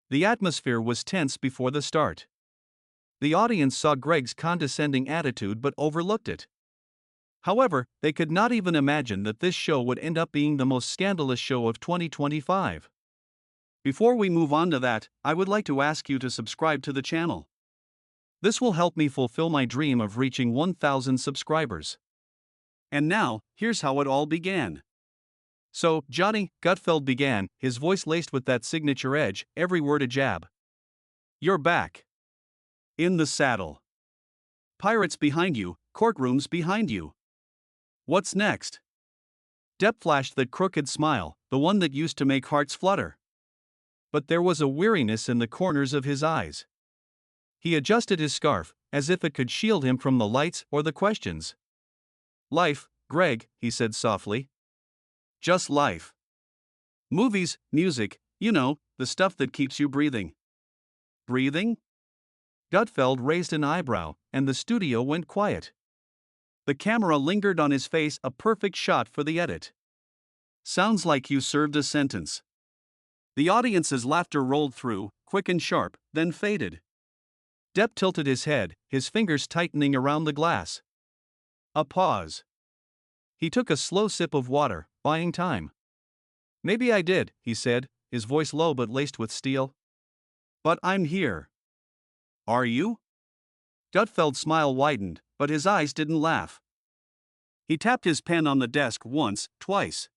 The atmosphere was tense before the start. The audience saw Greg's condescending attitude but overlooked it. However, they could not even imagine that this show would end up being the most scandalous show of 2025. Before we move on to that, I would like to ask you to subscribe to the channel. This will help me fulfill my dream of reaching 1,000 subscribers. And now, here's how it all began. So, Johnny, Gutfeld began, his voice laced with that signature edge, every word a jab. You're back. In the saddle. Pirates behind you, courtrooms behind you. What's next? Depp flashed that crooked smile, the one that used to make hearts flutter. But there was a weariness in the corners of his eyes. He adjusted his scarf, as if it could shield him from the lights or the questions. Life, Greg, he said softly. Just life. Movies, music, you know, the stuff that keeps you breathing. Breathing? Gutfeld raised an eyebrow, and the studio went quiet. The camera lingered on his face, a perfect shot for the edit. Sounds like you served a sentence. The audience's laughter rolled through, quick and sharp, then faded. Depp tilted his head, his fingers tightening around the glass. A pause. He took a slow sip of water, buying time. Maybe I did, he said, his voice low but laced with steel. But I'm here. Are you? Gutfeld's smile widened, but his eyes didn't laugh. He tapped his pen on the desk once, twice.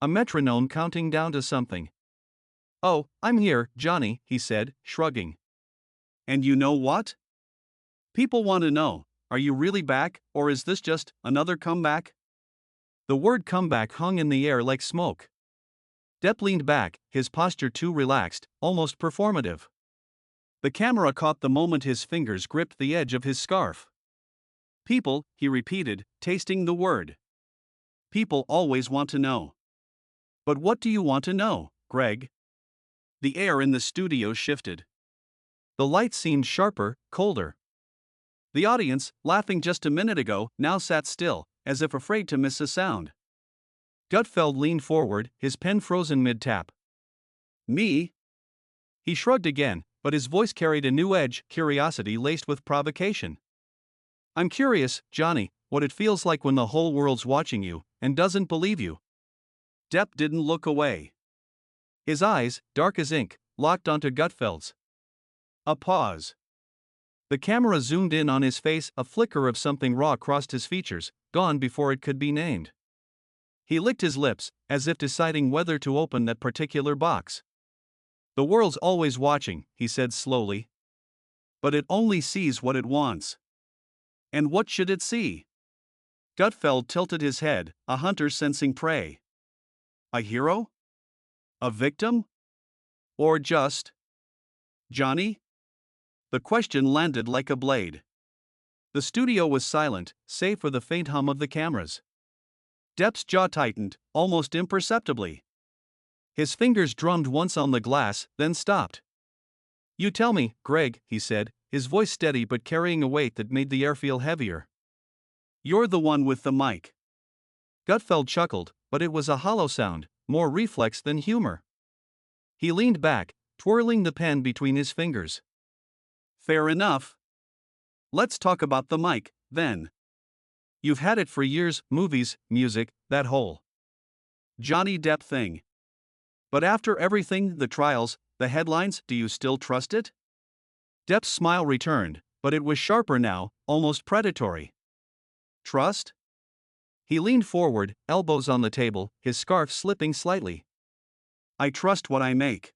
A metronome counting down to something. Oh, I'm here, Johnny, he said, shrugging. And you know what? People want to know, are you really back, or is this just another comeback? The word comeback hung in the air like smoke. Depp leaned back, his posture too relaxed, almost performative. The camera caught the moment his fingers gripped the edge of his scarf. People, he repeated, tasting the word. People always want to know. But what do you want to know, Greg? The air in the studio shifted. The lights seemed sharper, colder. The audience, laughing just a minute ago, now sat still, as if afraid to miss a sound. Gutfeld leaned forward, his pen frozen mid-tap. Me? He shrugged again, but his voice carried a new edge, curiosity laced with provocation. I'm curious, Johnny, what it feels like when the whole world's watching you, and doesn't believe you. Depp didn't look away. His eyes, dark as ink, locked onto Gutfeld's. A pause. The camera zoomed in on his face, a flicker of something raw crossed his features, gone before it could be named. He licked his lips, as if deciding whether to open that particular box. The world's always watching, he said slowly. But it only sees what it wants. And what should it see? Gutfeld tilted his head, a hunter sensing prey. A hero? A victim? Or just Johnny? The question landed like a blade. The studio was silent, save for the faint hum of the cameras. Depp's jaw tightened, almost imperceptibly. His fingers drummed once on the glass, then stopped. You tell me, Greg, he said, his voice steady but carrying a weight that made the air feel heavier. You're the one with the mic. Gutfeld chuckled, but it was a hollow sound, more reflex than humor. He leaned back, twirling the pen between his fingers. Fair enough. Let's talk about the mic, then. You've had it for years, movies, music, that whole Johnny Depp thing. But after everything, the trials, the headlines, do you still trust it? Depp's smile returned, but it was sharper now, almost predatory. Trust? He leaned forward, elbows on the table, his scarf slipping slightly. I trust what I make.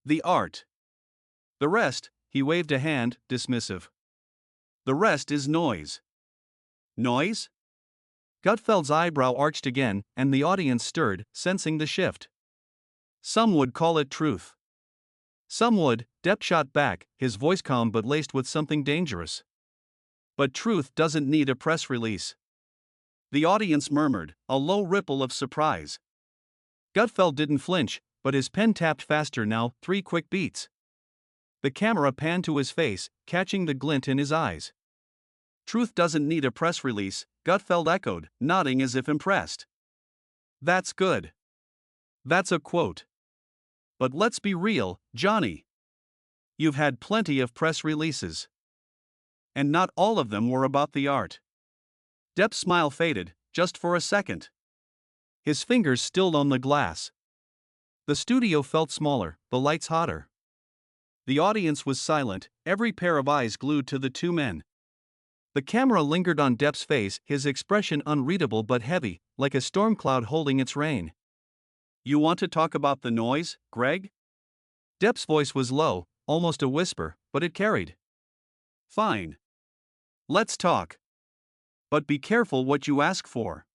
The art. The rest, he waved a hand, dismissive. The rest is noise. Noise? Gutfeld's eyebrow arched again, and the audience stirred, sensing the shift. Some would call it truth. Some would, Depp shot back, his voice calm but laced with something dangerous. But truth doesn't need a press release. The audience murmured, a low ripple of surprise. Gutfeld didn't flinch, but his pen tapped faster now, 3 quick beats. The camera panned to his face, catching the glint in his eyes. Truth doesn't need a press release, Gutfeld echoed, nodding as if impressed. That's good. That's a quote. But let's be real, Johnny. You've had plenty of press releases. And not all of them were about the art. Depp's smile faded, just for a second. His fingers still on the glass. The studio felt smaller, the lights hotter. The audience was silent, every pair of eyes glued to the two men. The camera lingered on Depp's face, his expression unreadable but heavy, like a storm cloud holding its rain. You want to talk about the noise, Greg? Depp's voice was low, almost a whisper, but it carried. Fine. Let's talk. But be careful what you ask for.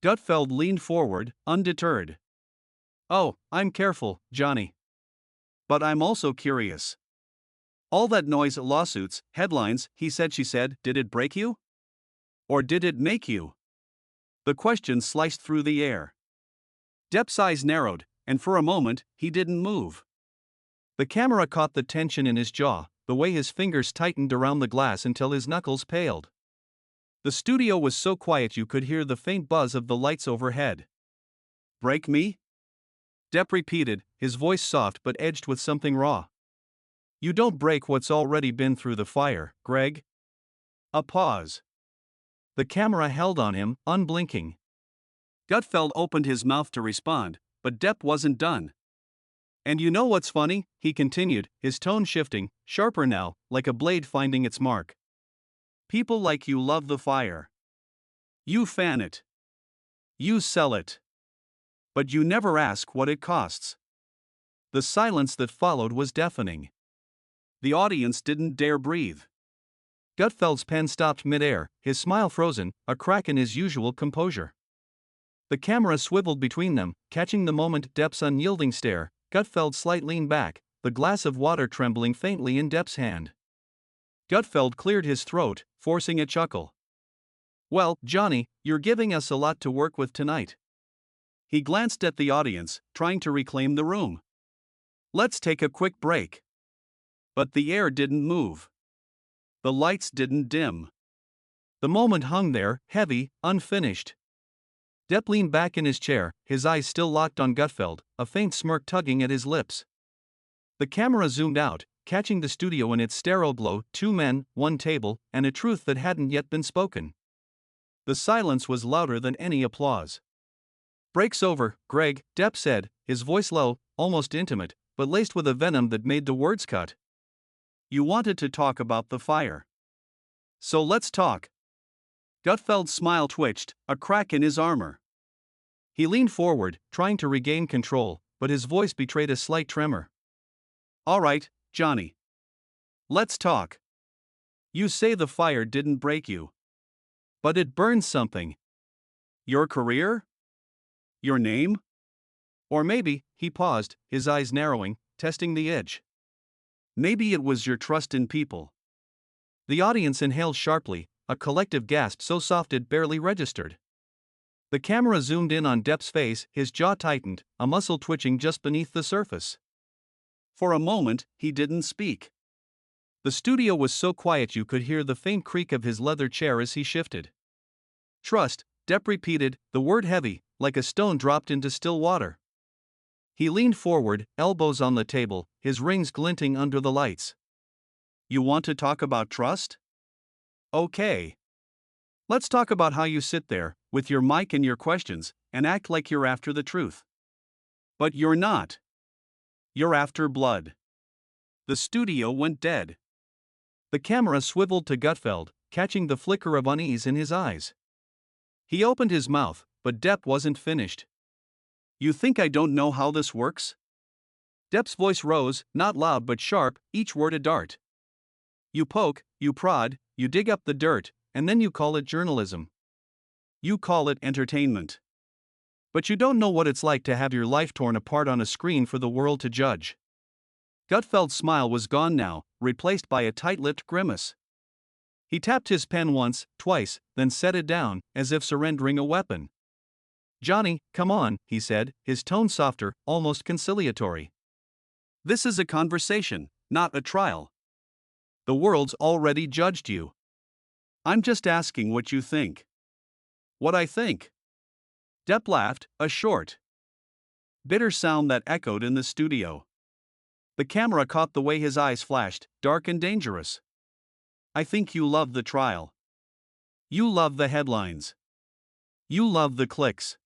Gutfeld leaned forward, undeterred. Oh, I'm careful, Johnny. But I'm also curious. All that noise, lawsuits, headlines, he said, she said, did it break you? Or did it make you? The question sliced through the air. Depp's eyes narrowed, and for a moment, he didn't move. The camera caught the tension in his jaw, the way his fingers tightened around the glass until his knuckles paled. The studio was so quiet you could hear the faint buzz of the lights overhead. Break me? Depp repeated, his voice soft but edged with something raw. You don't break what's already been through the fire, Greg. A pause. The camera held on him, unblinking. Gutfeld opened his mouth to respond, but Depp wasn't done. And you know what's funny? He continued, his tone shifting, sharper now, like a blade finding its mark. People like you love the fire. You fan it. You sell it. But you never ask what it costs. The silence that followed was deafening. The audience didn't dare breathe. Gutfeld's pen stopped midair, his smile frozen, a crack in his usual composure. The camera swiveled between them, catching the moment. Depp's unyielding stare. Gutfeld slightly leaned back, the glass of water trembling faintly in Depp's hand. Gutfeld cleared his throat, forcing a chuckle. Well, Johnny, you're giving us a lot to work with tonight. He glanced at the audience, trying to reclaim the room. Let's take a quick break. But the air didn't move. The lights didn't dim. The moment hung there, heavy, unfinished. Depp leaned back in his chair, his eyes still locked on Gutfeld, a faint smirk tugging at his lips. The camera zoomed out, catching the studio in its sterile glow, two men, one table, and a truth that hadn't yet been spoken. The silence was louder than any applause. Break's over, Greg, Depp said, his voice low, almost intimate, but laced with a venom that made the words cut. You wanted to talk about the fire. So let's talk. Gutfeld's smile twitched, a crack in his armor. He leaned forward, trying to regain control, but his voice betrayed a slight tremor. All right, Johnny. Let's talk. You say the fire didn't break you. But it burned something. Your career? Your name? Or maybe, he paused, his eyes narrowing, testing the edge. Maybe it was your trust in people. The audience inhaled sharply, a collective gasp so soft it barely registered. The camera zoomed in on Depp's face, his jaw tightened, a muscle twitching just beneath the surface. For a moment, he didn't speak. The studio was so quiet you could hear the faint creak of his leather chair as he shifted. Trust, Depp repeated, the word heavy, like a stone dropped into still water. He leaned forward, elbows on the table, his rings glinting under the lights. You want to talk about trust? Okay. Let's talk about how you sit there, with your mic and your questions, and act like you're after the truth. But you're not. You're after blood. The studio went dead. The camera swiveled to Gutfeld, catching the flicker of unease in his eyes. He opened his mouth, but Depp wasn't finished. You think I don't know how this works? Depp's voice rose, not loud but sharp, each word a dart. You poke, you prod, you dig up the dirt, and then you call it journalism. You call it entertainment. But you don't know what it's like to have your life torn apart on a screen for the world to judge. Gutfeld's smile was gone now, replaced by a tight-lipped grimace. He tapped his pen once, twice, then set it down, as if surrendering a weapon. Johnny, come on, he said, his tone softer, almost conciliatory. This is a conversation, not a trial. The world's already judged you. I'm just asking what you think. What I think. Depp laughed, a short, bitter sound that echoed in the studio. The camera caught the way his eyes flashed, dark and dangerous. I think you love the trial. You love the headlines. You love the clicks.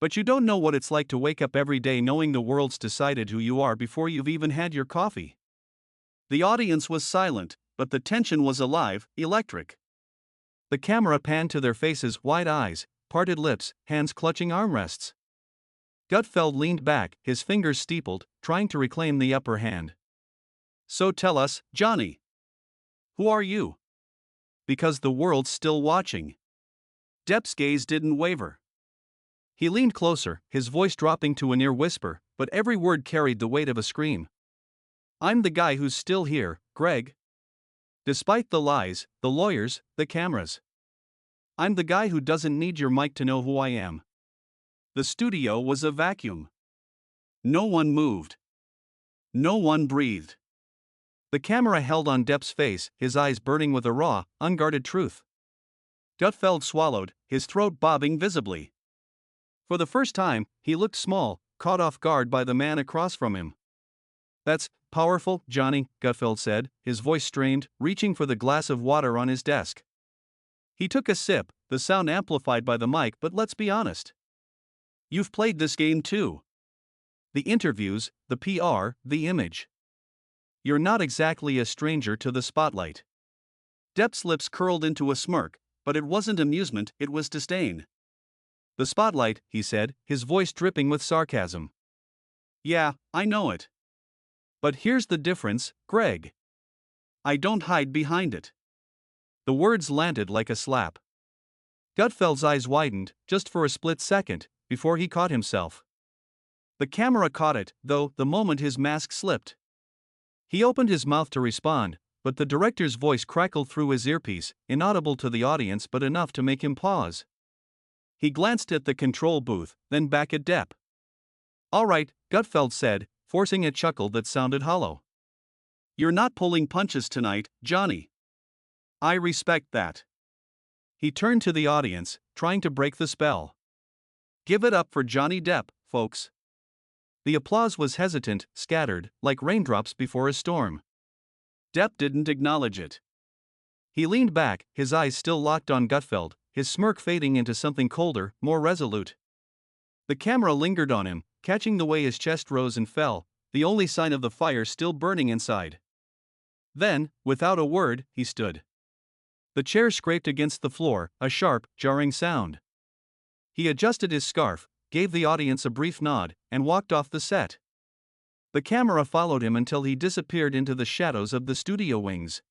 But you don't know what it's like to wake up every day knowing the world's decided who you are before you've even had your coffee. The audience was silent, but the tension was alive, electric. The camera panned to their faces, wide eyes, parted lips, hands clutching armrests. Gutfeld leaned back, his fingers steepled, trying to reclaim the upper hand. So tell us, Johnny. Who are you? Because the world's still watching. Depp's gaze didn't waver. He leaned closer, his voice dropping to a near whisper, but every word carried the weight of a scream. I'm the guy who's still here, Greg. Despite the lies, the lawyers, the cameras. I'm the guy who doesn't need your mic to know who I am. The studio was a vacuum. No one moved. No one breathed. The camera held on Depp's face, his eyes burning with a raw, unguarded truth. Gutfeld swallowed, his throat bobbing visibly. For the first time, he looked small, caught off guard by the man across from him. That's powerful, Johnny, Gutfeld said, his voice strained, reaching for the glass of water on his desk. He took a sip, the sound amplified by the mic, but let's be honest. You've played this game too. The interviews, the PR, the image. You're not exactly a stranger to the spotlight. Depp's lips curled into a smirk, but it wasn't amusement, it was disdain. The spotlight, he said, his voice dripping with sarcasm. Yeah, I know it. But here's the difference, Greg. I don't hide behind it. The words landed like a slap. Gutfeld's eyes widened, just for a split second, before he caught himself. The camera caught it, though, the moment his mask slipped. He opened his mouth to respond, but the director's voice crackled through his earpiece, inaudible to the audience but enough to make him pause. He glanced at the control booth, then back at Depp. All right, Gutfeld said, forcing a chuckle that sounded hollow. You're not pulling punches tonight, Johnny. I respect that. He turned to the audience, trying to break the spell. Give it up for Johnny Depp, folks. The applause was hesitant, scattered, like raindrops before a storm. Depp didn't acknowledge it. He leaned back, his eyes still locked on Gutfeld, his smirk fading into something colder, more resolute. The camera lingered on him, catching the way his chest rose and fell, the only sign of the fire still burning inside. Then, without a word, he stood. The chair scraped against the floor, a sharp, jarring sound. He adjusted his scarf, gave the audience a brief nod, and walked off the set. The camera followed him until he disappeared into the shadows of the studio wings.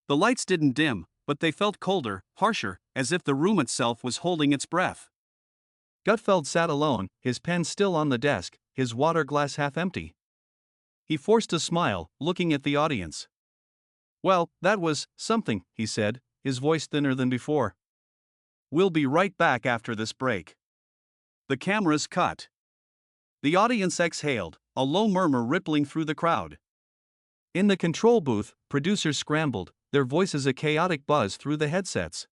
The lights didn't dim, but they felt colder, harsher, as if the room itself was holding its breath. Gutfeld sat alone, his pen still on the desk, his water glass half empty. He forced a smile, looking at the audience. Well, that was something, he said, his voice thinner than before. We'll be right back after this break. The cameras cut. The audience exhaled, a low murmur rippling through the crowd. In the control booth, producers scrambled, their voices a chaotic buzz through the headsets.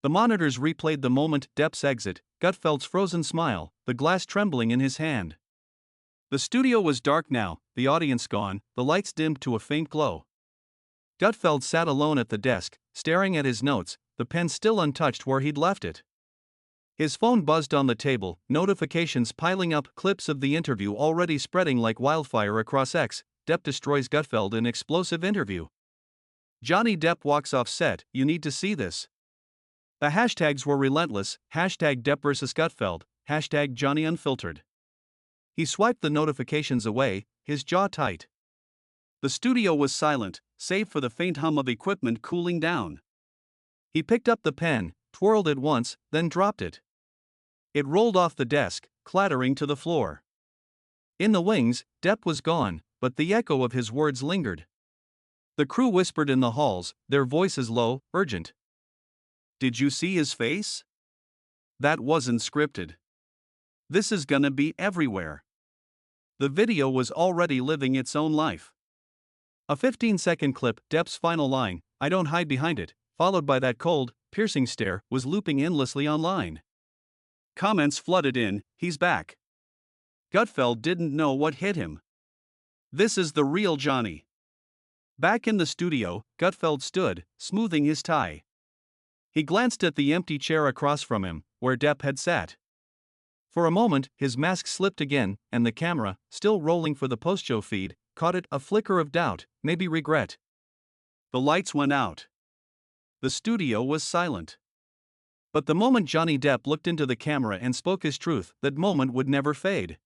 The monitors replayed the moment Depp's exit, Gutfeld's frozen smile, the glass trembling in his hand. The studio was dark now, the audience gone, the lights dimmed to a faint glow. Gutfeld sat alone at the desk, staring at his notes, the pen still untouched where he'd left it. His phone buzzed on the table, notifications piling up, clips of the interview already spreading like wildfire across X. Depp destroys Gutfeld in explosive interview. Johnny Depp walks off set, you need to see this. The hashtags were relentless, hashtag Depp vs Gutfeld, hashtag Johnny Unfiltered. He swiped the notifications away, his jaw tight. The studio was silent, save for the faint hum of equipment cooling down. He picked up the pen, twirled it once, then dropped it. It rolled off the desk, clattering to the floor. In the wings, Depp was gone, but the echo of his words lingered. The crew whispered in the halls, their voices low, urgent. Did you see his face? That wasn't scripted. This is gonna be everywhere. The video was already living its own life. A 15-second clip, Depp's final line, I don't hide behind it, followed by that cold, piercing stare, was looping endlessly online. Comments flooded in, he's back. Gutfeld didn't know what hit him. This is the real Johnny. Back in the studio, Gutfeld stood, smoothing his tie. He glanced at the empty chair across from him, where Depp had sat. For a moment, his mask slipped again, and the camera, still rolling for the post-show feed, caught it, a flicker of doubt, maybe regret. The lights went out. The studio was silent. But the moment Johnny Depp looked into the camera and spoke his truth, that moment would never fade.